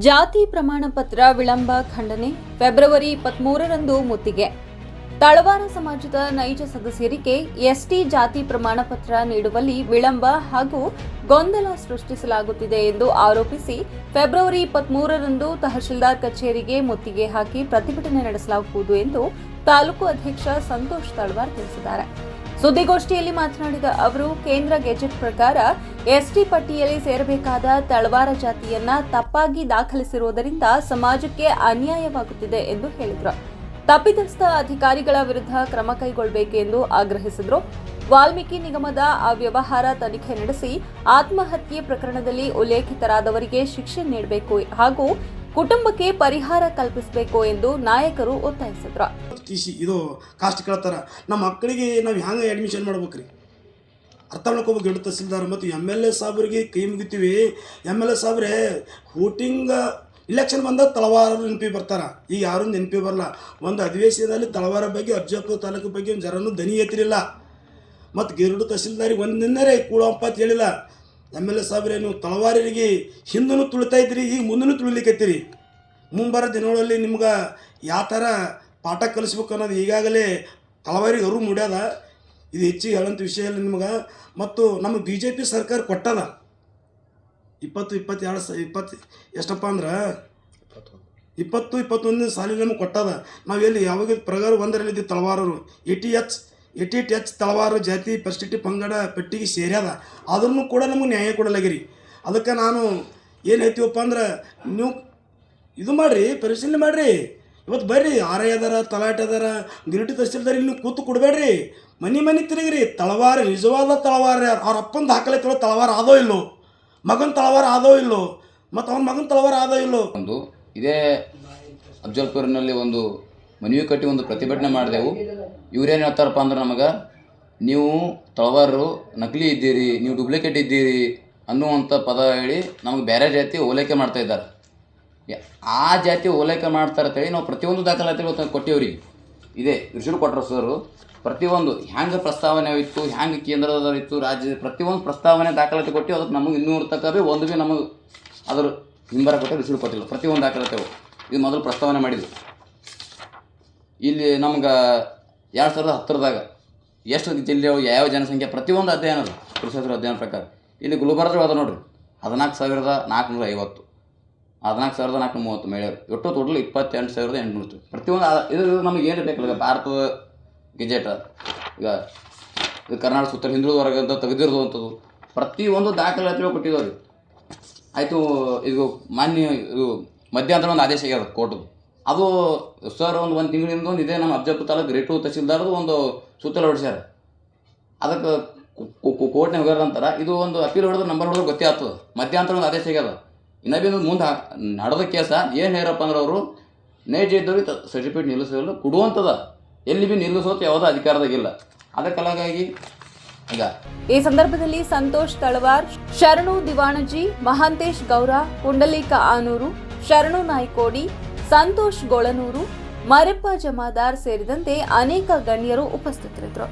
ಜಾತಿ ಪ್ರಮಾಣ ಪತ್ರ ವಿಳಂಬ ಖಂಡನೆ. ಫೆಬ್ರವರಿ 23ರಂದು ಮುತ್ತಿಗೆ. ತಳವಾರ ಸಮಾಜದ ನೈಜ ಸದಸ್ಯರಿಗೆ ಎಸ್ಟಿ ಜಾತಿ ಪ್ರಮಾಣ ಪತ್ರ ನೀಡುವಲ್ಲಿ ವಿಳಂಬ ಹಾಗೂ ಗೊಂದಲ ಸೃಷ್ಟಿಸಲಾಗುತ್ತಿದೆ ಎಂದು ಆರೋಪಿಸಿ ಫೆಬ್ರವರಿ 23ರಂದು ತಹಶೀಲ್ದಾರ್ ಕಚೇರಿಗೆ ಮುತ್ತಿಗೆ ಹಾಕಿ ಪ್ರತಿಭಟನೆ ನಡೆಸಲಾಗುವುದು ಎಂದು ತಾಲೂಕು ಅಧ್ಯಕ್ಷ ಸಂತೋಷ್ ತಳವಾರ್ ತಿಳಿಸಿದ್ದಾರೆ. ಸುದ್ದಿಗೋಷ್ಠಿಯಲ್ಲಿ ಮಾತನಾಡಿದ ಅವರು, ಕೇಂದ್ರ ಗೆಜೆಟ್ ಪ್ರಕಾರ ಎಸ್ಟಿ ಪಟ್ಟಿಯಲ್ಲಿ ಸೇರಬೇಕಾದ ತಳವಾರ ಜಾತಿಯನ್ನ ತಪ್ಪಾಗಿ ದಾಖಲಿಸಿರುವುದರಿಂದ ಸಮಾಜಕ್ಕೆ ಅನ್ಯಾಯವಾಗುತ್ತಿದೆ ಎಂದು ಹೇಳಿದರು. ತಪ್ಪಿತಸ್ಥ ಅಧಿಕಾರಿಗಳ ವಿರುದ್ಧ ಕ್ರಮ ಕೈಗೊಳ್ಳಬೇಕು ಎಂದು ಆಗ್ರಹಿಸಿದರು. ವಾಲ್ಮೀಕಿ ನಿಗಮದ ಅವ್ಯವಹಾರ ತನಿಖೆ ನಡೆಸಿ ಆತ್ಮಹತ್ಯೆ ಪ್ರಕರಣದಲ್ಲಿ ಉಲ್ಲೇಖಿತರಾದವರಿಗೆ ಶಿಕ್ಷೆ ನೀಡಬೇಕು ಹಾಗೂ ಕುಟುಂಬಕ್ಕೆ ಪರಿಹಾರ ಕಲ್ಪಿಸಬೇಕು ಎಂದು ನಾಯಕರು ಒತ್ತಾಯಿಸಿದರು. ಇದು ಕಾಸ್ಟ್ ಕೇಳ್ತಾರ, ನಮ್ಮ ಮಕ್ಕಳಿಗೆ ನಾವು ಹ್ಯಾಂಗೆ ಅಡ್ಮಿಷನ್ ಮಾಡ್ಬೇಕ್ರಿ ಅರ್ಥ ಮಾಡ್ಕೋಬೇಕು. ದೊಡ್ಡ ತಹಸೀಲ್ದಾರ್ ಮತ್ತು MLA ಸಾಬ್ರಿಗೆ ಕೈ ಮುಗಿತೀವಿ. MLA ಸಾಬ್ರೆ ವೋಟಿಂಗ್ ಇಲೆಕ್ಷನ್ ಬಂದಾಗ ತಳವಾರ ನೆನಪಿ ಬರ್ತಾರೆ. ಈಗ ಯಾರೂ ನೆನಪಿ ಬರಲ್ಲ. ಒಂದು ಅಧಿವೇಶನದಲ್ಲಿ ತಳವಾರ ಬಗ್ಗೆ ಅಫಜಲ್ಪುರ ತಾಲೂಕು ಬಗ್ಗೆ ಒಂದು ಜರನೂ ದನಿ ಎತ್ತಿರಲಿಲ್ಲ. ಮತ್ತು ಗಿರುಡು ತಹಸೀಲ್ದಾರಿಗೆ ಒಂದಿನರೇ ಕೂಡಪ್ಪ ಅಂತ ಹೇಳಿಲ್ಲ. MLA ಸಾಬ್ರೆ ನೀವು ತಳವಾರಿಗೆ ಹಿಂದೂ ತುಳಿತಾ ಇದ್ದೀರಿ, ಈಗ ಮುಂದೂ ತುಳಿಲಿಕ್ಕತ್ತೀರಿ. ಮುಂಬರೋ ದಿನಗಳಲ್ಲಿ ನಿಮ್ಗೆ ಯಾವ ಥರ ಪಾಠ ಕಲಿಸ್ಬೇಕು ಅನ್ನೋದು ಈಗಾಗಲೇ ತಳವಾರಿಗೆ ಅರಿವು ಮೂಡ್ಯದ. ಇದು ಹೆಚ್ಚಿಗೆ ಹೇಳೋಂಥ ವಿಷಯ ಇಲ್ಲ ನಿಮ್ಗೆ. ಮತ್ತು ನಮ್ಮ BJP ಸರ್ಕಾರ ಕೊಟ್ಟದ 20 ಎಷ್ಟಪ್ಪ ಅಂದ್ರೆ 20-21 ಸಾಲಿನ ನಮಗೆ ಕೊಟ್ಟದ. ನಾವು ಎಲ್ಲಿ ಯಾವಾಗ ಪ್ರಕಾರ 1ರಲ್ಲಿದ್ದು ತಳವಾರರು 88H ತಳವಾರ ಜಾತಿ ಪರಿಸ್ಥಿತಿ ಪಂಗಡ ಪಟ್ಟಿಗೆ ಸೇರ್ಯದ. ಅದನ್ನು ಕೂಡ ನಮಗೆ ನ್ಯಾಯ ಕೊಡಲಾಗಿರಿ. ಅದಕ್ಕೆ ನಾನು ಏನು ಹೇಳ್ತೀವಪ್ಪ ಅಂದ್ರೆ, ನೀವು ಇದು ಮಾಡಿರಿ, ಪರಿಶೀಲನೆ ಮಾಡಿರಿ. ಇವತ್ತು ಬರ್ರಿ, RI ಅದಾರ, ತಲಾಟೆ ಅದಾರ, ಗಿರಿಟಿ ತಹಸೀಲ್ದಾರ್ ಇಲ್ಲಿ ಕೂತು ಕೊಡಬೇಡ್ರಿ. ಮನೆ ತಿರುಗಿರಿ. ತಳವಾರ ನಿಜವಾದ ತಳವಾರ ಅವ್ರ ಅಪ್ಪನ ದಾಖಲೆ ಕೇಳೋ ತಳವಾರ ಆದೋ ಇಲ್ಲೋ, ಮಗನ ತಳವಾರ ಆದೋ ಇಲ್ಲೋ, ಮತ್ತು ಅವನ ಮಗನ ತಳವಾರ ಆದೋ ಇಲ್ಲೋ. ಒಂದು ಇದೇ ಅಫಜಲ್ಪುರಿನಲ್ಲಿ ಒಂದು ಮನವಿ ಕಟ್ಟಿ ಒಂದು ಪ್ರತಿಭಟನೆ ಮಾಡಿದೆವು. ಇವ್ರೇನು ಹೇಳ್ತಾರಪ್ಪ ಅಂದ್ರೆ, ನಮಗೆ ನೀವು ತಳವಾರರು ನಕಲಿ ಇದ್ದೀರಿ, ನೀವು ಡೂಪ್ಲಿಕೇಟ್ ಇದ್ದೀರಿ ಅನ್ನುವಂಥ ಪದ ಹೇಳಿ ನಮಗೆ ಬೇರೆ ಜಾತಿ ಓಲೈಕೆ ಮಾಡ್ತಾಯಿದ್ದಾರೆ. ಆ ಜಾತಿ ಓಲೈಕೆ ಮಾಡ್ತಾರೆ ಅಂತೇಳಿ ನಾವು ಪ್ರತಿಯೊಂದು ದಾಖಲಾತಿಗಳು ಕೊಟ್ಟಿವ್ರಿಗೆ. ಇದೇ ಋಷಿರು ಕೊಟ್ಟರು ಸರು. ಪ್ರತಿಯೊಂದು ಹ್ಯಾಂಗೆ ಪ್ರಸ್ತಾವನೆ ಇತ್ತು, ಹ್ಯಾಂಗೆ ಕೇಂದ್ರದಲ್ಲಿತ್ತು, ರಾಜ್ಯದ ಪ್ರತಿಯೊಂದು ಪ್ರಸ್ತಾವನೆ ದಾಖಲಾತಿ ಕೊಟ್ಟು ಅದಕ್ಕೆ ನಮಗೆ ಇನ್ನೂ ತಕ್ಕ ಒಂದು ಭೀ ನಮಗೆ ಅದ್ರ ಹಿಂಬರ ಕೊಟ್ಟರೆ ಋಷಿರು ಕೊಟ್ಟಿಲ್ಲ. ಪ್ರತಿಯೊಂದು ದಾಖಲಾತಿವು ಇದು ಮೊದಲು ಪ್ರಸ್ತಾವನೆ ಮಾಡಿದ್ವಿ. ಇಲ್ಲಿ ನಮ್ಗೆ 2010ದಾಗ ಎಷ್ಟು ಜಿಲ್ಲೆ ಯಾವ ಜನಸಂಖ್ಯೆ ಪ್ರತಿಯೊಂದು ಅಧ್ಯಯನ ಅದು ಕೃಷಿ ಅಧ್ಯಯನ ಪ್ರಕಾರ. ಇಲ್ಲಿ ಗುಲ್ಬರ್ಗ ಅದ ನೋಡಿರಿ 14,450, 14,430 ಮಹಿಳೆಯರು, ಒಟ್ಟು ಟೋಟಲ್ 28,800. ಪ್ರತಿಯೊಂದು ಇದು ನಮಗೆ ಏನು ಬೇಕಲ್ಲ, ಭಾರತದ ಗೆಜೆಟ್ ಈಗ ಇದು ಕರ್ನಾಟಕ ಸುತ್ತ ಹಿಂದುಳಿದ ವರ್ಗ ಅಂತ ತೆಗೆದಿರೋದು ಪ್ರತಿಯೊಂದು ದಾಖಲಾತಿಗಳು ಕೊಟ್ಟಿದ್ದಾವೆ. ಆಯಿತು, ಇದು ಮಾನ್ಯ ಇದು ಮಧ್ಯಂತರ ಒಂದು ಆದೇಶ ಆಗ್ಯದ ಕೋರ್ಟು. ಅದು ಸರ್ ಒಂದು ತಿಂಗಳಿಂದ ಒಂದು ಇದೇ ನಮ್ಮ ಅಫಜಲ್ಪುರ ತಾಲೂಕು ಗ್ರೇಟು ತಹಸೀಲ್ದಾರ್ದು ಒಂದು ಸುತ್ತಲ ಹೊಡಿಸ್ಯಾರ. ಅದಕ್ಕೆ ಕೋರ್ಟ್ನಾಗ ಹೋಗ್ಯಾರಂತಾರೆ. ಇದು ಒಂದು ಅಪೀಲ್ ಹೊಡೆದ್ರೆ ನಂಬರ್ ಹೊಡೆದ್ರೆ ಗೊತ್ತೇ ಆಗ್ತದೆ. ಮಧ್ಯಂತರ ಒಂದು ಆದೇಶ ಆಗ್ಯದ. ಇನ್ನೂ ಮುಂದೆ ನಡೆದ ಕೇಸ ಏನು ಹೇರಪ್ಪ ಅಂದ್ರೆ, ಅವರು ನೈಜ ಇದ್ದವ್ರಿಗೆ ಸರ್ಟಿಫಿಕೇಟ್ ನಿಲ್ಲಿಸಲು ಕೊಡುವಂಥದ, ಎಲ್ಲಿ ಭೀ ನಿಲ್ಲಿಸೋದು ಯಾವುದೋ ಅಧಿಕಾರದಾಗಿಲ್ಲ. ಅದಕ್ಕಾಗಿ ಈಗ ಈ ಸಂದರ್ಭದಲ್ಲಿ ಸಂತೋಷ್ ತಳವಾರ್, ಶರಣು ದಿವಾಣಜಿ, ಮಹಾಂತೇಶ್ ಗೌರ, ಪುಂಡಲೀಕ ಆನೂರು, ಶರಣು ನಾಯ್ಕೋಡಿ, ಸಂತೋಷ್ ಗೊಳನೂರು, ಮರೆಪ್ಪ ಜಮಾದಾರ್ ಸೇರಿದಂತೆ ಅನೇಕ ಗಣ್ಯರು ಉಪಸ್ಥಿತರಿದ್ದರು.